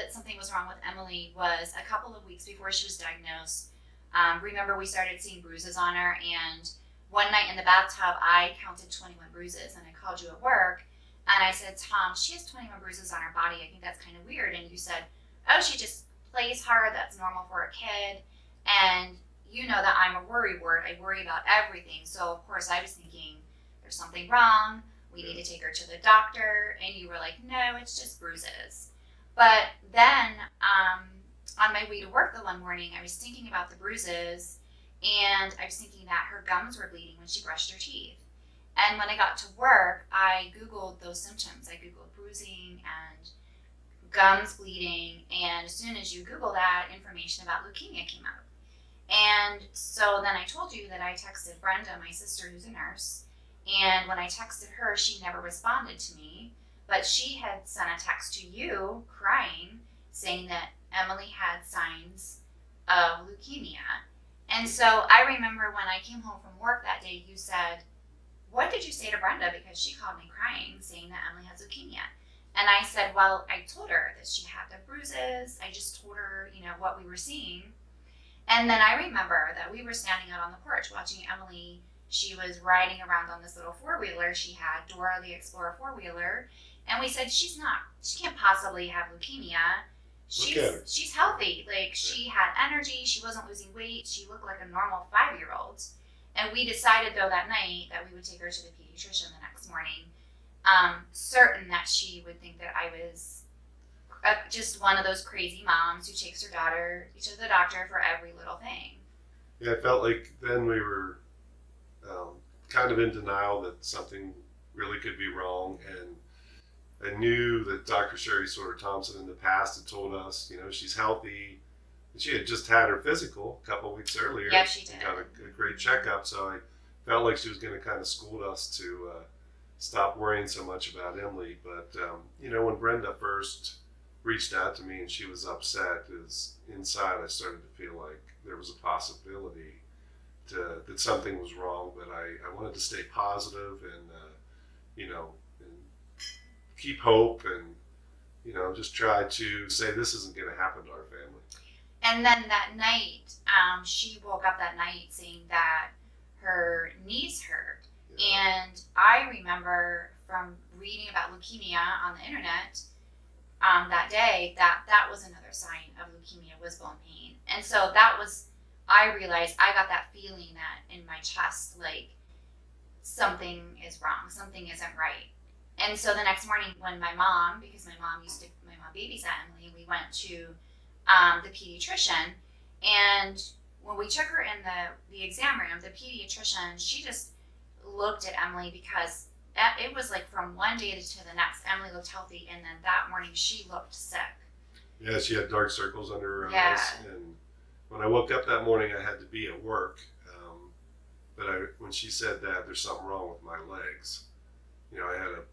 that something was wrong with Emily was a couple of weeks before she was diagnosed. Remember, we started seeing bruises on her, and one night in the bathtub, I counted 21 bruises, and I called you at work, and I said, Tom, she has 21 bruises on her body. I think that's kind of weird. And you said, oh, she just plays hard. That's normal for a kid. And you know that I'm a worry wart. I worry about everything. So, of course, I was thinking, there's something wrong. We need to take her to the doctor. And you were like, no, it's just bruises. But then on my way to work the one morning, I was thinking about the bruises, and I was thinking that her gums were bleeding when she brushed her teeth. And when I got to work, I Googled those symptoms. I Googled bruising and gums bleeding, and as soon as you Google that, information about leukemia came out. And so then I told you that I texted Brenda, my sister, who's a nurse, and when I texted her, she never responded to me, but she had sent a text to you crying, saying that Emily had signs of leukemia. And so I remember when I came home from work that day, you said, what did you say to Brenda? Because she called me crying, saying that Emily has leukemia. And I said, well, I told her that she had the bruises. I just told her, what we were seeing. And then I remember that we were standing out on the porch watching Emily. She was riding around on this little four-wheeler. She had Dora the Explorer four-wheeler. And we said, she can't possibly have leukemia. She's healthy. She had energy. She wasn't losing weight. She looked like a normal 5-year-old. And we decided, though, that night that we would take her to the pediatrician the next morning, certain that she would think that I was just one of those crazy moms who takes her daughter to the doctor for every little thing. Yeah, I felt like then we were kind of in denial that something really could be wrong, and I knew that Dr. Sherry Sorter-Thompson in the past had told us, she's healthy. She had just had her physical a couple of weeks earlier. Yeah, she did. Got a great checkup, so I felt like she was going to kind of school us to stop worrying so much about Emily. But, when Brenda first reached out to me and she was upset, is inside I started to feel like there was a possibility that something was wrong, but I wanted to stay positive and, and keep hope and, just try to say this isn't going to happen to our family. And then that night, she woke up that night saying that her knees hurt. Yeah. And I remember from reading about leukemia on the internet that day that was another sign of leukemia, was bone pain. And so I realized I got that feeling that in my chest, like something is wrong, something isn't right. And so the next morning when my mom babysat Emily, we went to the pediatrician, and when we took her in the exam room, the pediatrician, she just looked at Emily because it was like from one day to the next, Emily looked healthy, and then that morning she looked sick. Yeah, she had dark circles under her eyes, and when I woke up that morning, I had to be at work. But when she said that there's something wrong with my legs, I had a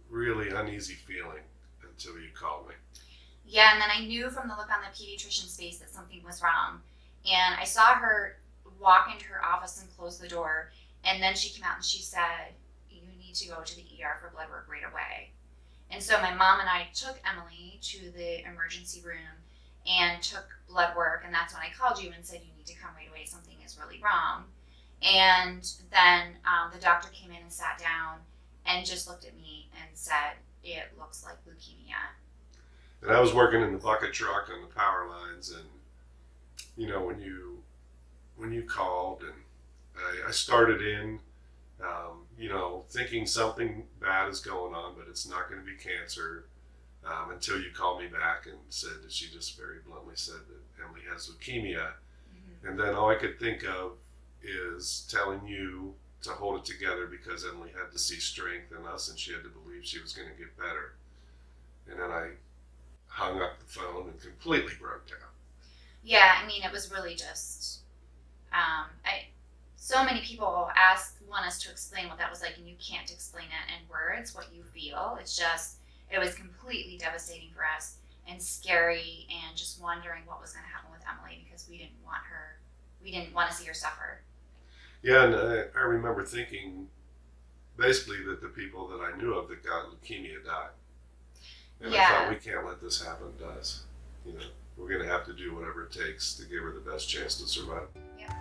really uneasy feeling until you called me. Yeah, and then I knew from the look on the pediatrician's face that something was wrong. And I saw her walk into her office and close the door. And then she came out and she said, you need to go to the ER for blood work right away. And so my mom and I took Emily to the emergency room and took blood work. And that's when I called you and said, you need to come right away. Something is really wrong. And then the doctor came in and sat down and just looked at me and said, it looks like leukemia. And I was working in the bucket truck on the power lines, and when you called, and I started in, thinking something bad is going on, but it's not going to be cancer, until you called me back and said that she just very bluntly said that Emily has leukemia. Mm-hmm. And then all I could think of is telling you to hold it together because Emily had to see strength in us and she had to believe she was going to get better. And then I hung up the phone and completely broke down. Yeah, it was really just, so many people want us to explain what that was like, and you can't explain it in words, what you feel. It was completely devastating for us and scary, and just wondering what was going to happen with Emily because we didn't want to see her suffer. Yeah, and I remember thinking basically that the people that I knew of that got leukemia died. And I thought, we can't let this happened does. You know, we're going to have to do whatever it takes to give her the best chance to survive. Yep.